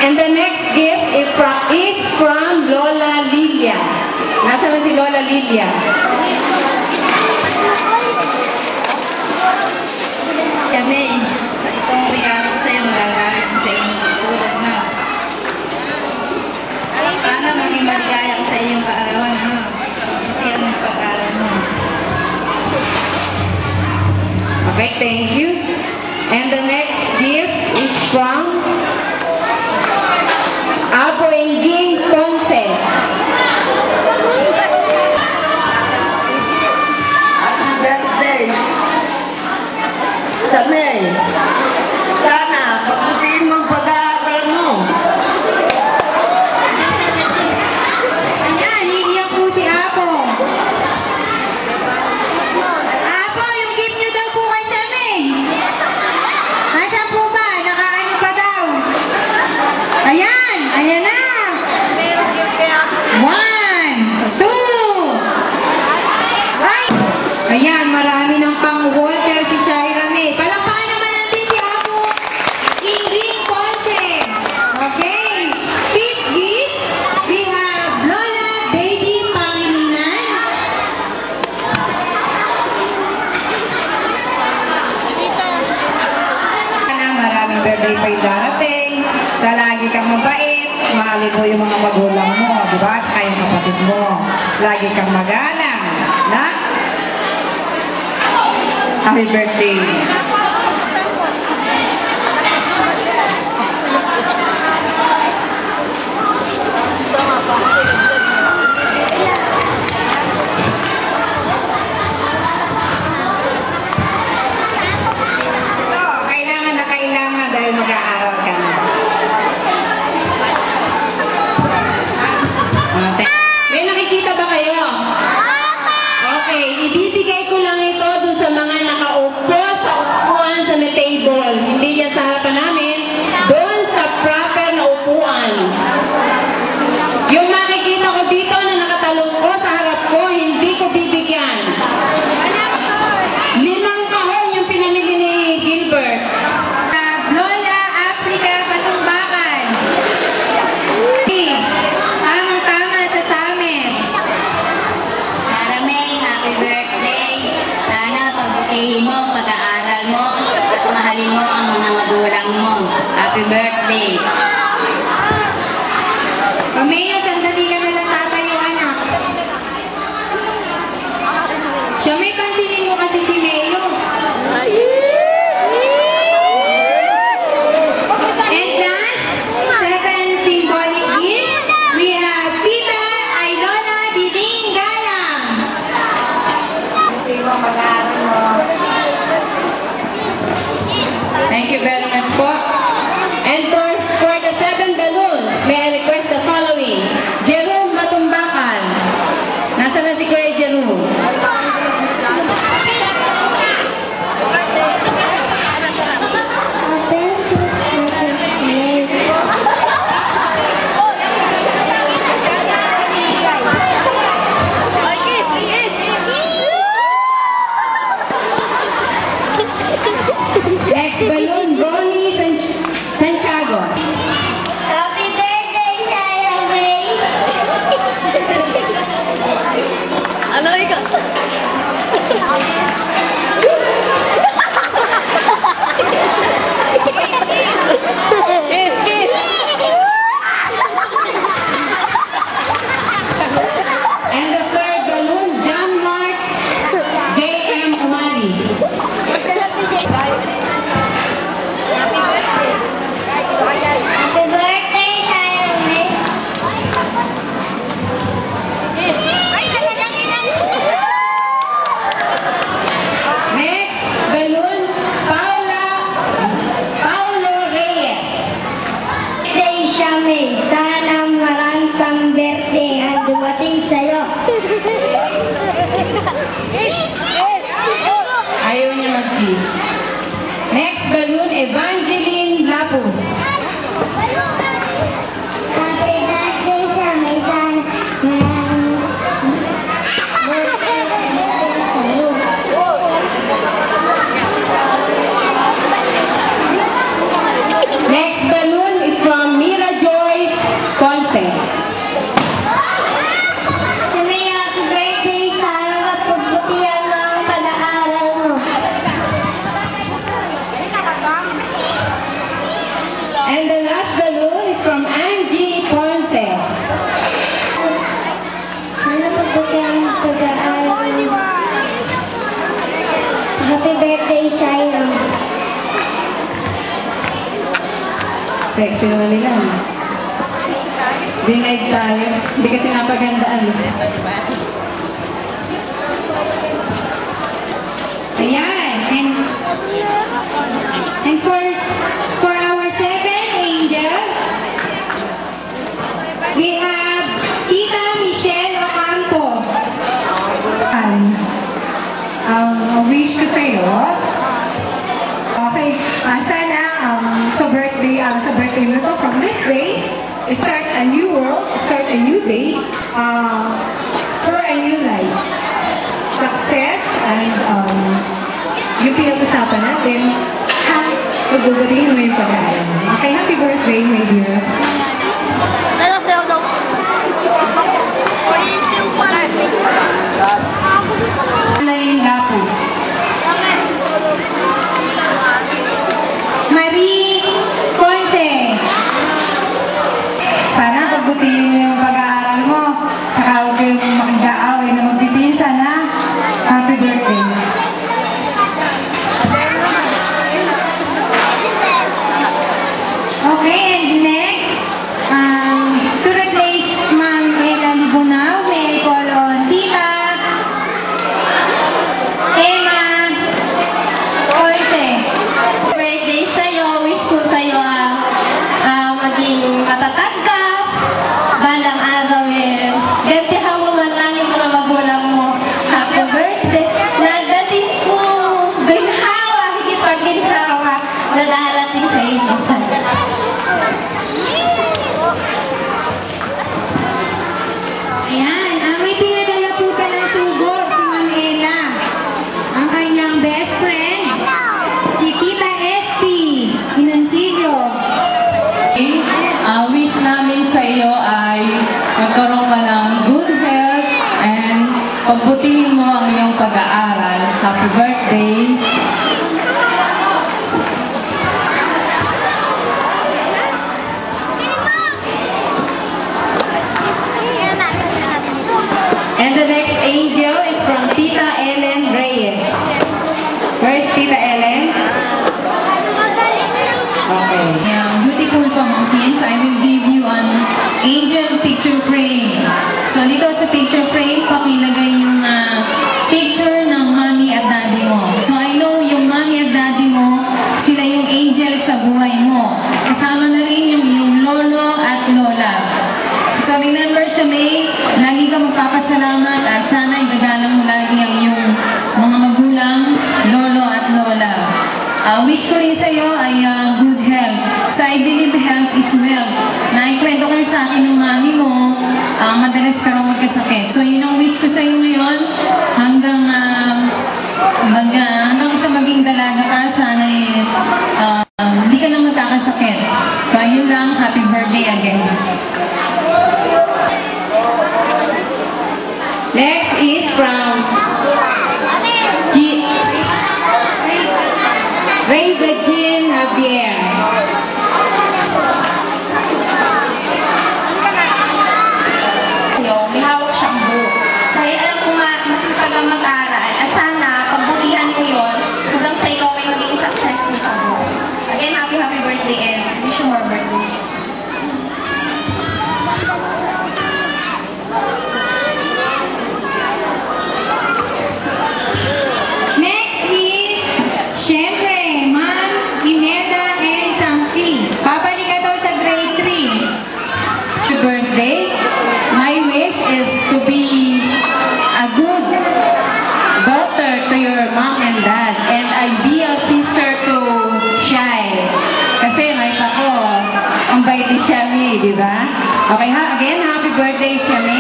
And the next gift is from Lola Lilia. Nasaan na si Lola Lilia? Kami, sa itong regalo ko sa'yo, magagamit ko sa inyong tulad na. Sana maging maligaya ko sa iyong kaarawan, no? Yan ang pag-aaral mo. Okay, thank you. And the next gift is from Apo Engin Ponce. Happy birthday sa May. Sana pagputihin mong pag-aaral mo. Ayan, iiyak po si Apo. Apo, yung gift nyo daw po kay Shamay. Nasaan po ba? Nakaano pa daw? Ayan, ayan na. 1, 2. Ay! Ayan, marami ng pang-water si Shaira May. Palakpakan naman natin si Apo Ingrid Ponce. Okay. Fifth gifts, we have Lola Baby Pangilinan. Maraming birthday pa yung darating. Sa lagi kang mabait. Mahalin mo yung mga magulang mo. Diba? At saka yung kapatid mo. Lagi kang magalang. Na? Happy birthday. Kailangan na kailangan dahil mag-aaral ka na. May nakikita ba kayo? Okay, ibibigay ko lang ito dun sa mga nakaupo sa upuan sa may table. Hindi yan sa harapan namin. Doon sa proper na upuan. Yung makikita ko dito na nakatalong ko sa harap ko, hindi ko bibigyan. 5 kahon yung pinamili ni Gilbert. Lola Africa Patumbakan. Tamang-tama sa amin. Maraming happy birthday. Sana pagbutihin mo ang pag-aaral mo at mahalin mo ang mga magulang mo. Happy birthday. Pamaya, sandali ka na lang tatayo, anak. Siya, may pansinin mo kasi si Mayo. And last, 7 symbolic gifts. We have Tita Ailona Diding Galang. Hindi mo mag-aaral mo. Thank you very much po. And for the 7 balloons, may I request the following. Jerome Matumbakan. Nasaan na si Kuya Jerome? Next balloon, Ronnie Santiago. Happy birthday, Shaira May. Ano ikaw? Kiss, kiss. And the third balloon, John Mark J.M. Umali. Sexy naman nila. Binaig tayo. Hindi kasi napagandaan. Ayan. And for our 7 angels, we have Tita Michelle Ocampo. Ang wish ko sa'yo, okay, sana sa birthday mo to, from this day, start a new world, start a new day, for a new life. Success and yung pinag-usapan natin, pagbubutihin mo yung pag-aaral mo. Okay, happy birthday, my dear. Annalyn Lapus. Marie Ponce. Sana pagbutihin mo yung pag-aaral mo. Saka huwag kayong makikaaaway na magpipinsan, ha? Happy birthday. Okay, and next, to replace Ma'am Ella Libunao, may I call on Tita Emma Ponce. Birthday sa'yo, wish ko sa'yo maging matatag ka. Balang araw gantihan mo man lang yung mga magulang mo. Happy birthday. Nadating po, ginhawa, higit pag ginhawa, na darating sa inyo. Ayan, may pinadala po ka ng sugo si Ma'am Ella. Ang kanyang best friend, si Tita SP Inancillo. Ang wish namin sa iyo ay magkaroon ka ng good health and pagbutihin mo ang iyong pag-aaral. Happy birthday! And the next angel is from Tita Ellen Reyes. Where's Tita Ellen? Okay. Beautiful pumpkins, I will give you an angel picture frame. So dito sa picture frame, pakilagay yung picture ng mommy at daddy mo. So I know yung mommy at daddy mo, sila yung angel sa buhay mo. Kasama na rin yung iyong lolo at lola. So remember siya, May, lagi ka magpapasalamat at sana igagalang mo lagi ang iyong mga magulang, lolo at lola. Wish ko rin sa iyo ay good health. So I believe health is wealth. Naikwento ka sa akin ng mami mo, madalas ka raw magkasakit. So yun ang wish ko sa iyo ngayon, hanggang sa maging dalaga ka, sana hindi ka na magkakasakit. So ayun lang, happy birthday again. Next is from Raven Jean Javier. May hawak siyang buhok. Dahil alam ko nga, masipag ang mag-aral at sana pagbutihan mo yun hanggang sa ikaw ay maging successful sa buhok. Again, happy birthday and wish you more birthdays. Next is, syempre, Ma'am Imelda N. Sampi. Babalik ka daw sa grade 3. Happy birthday. My wish is to be a good daughter to your mom and dad and ideal sister to Shai. Kasi like ako, ang bait ni Shami, di ba? Okay, again, happy birthday, Shami.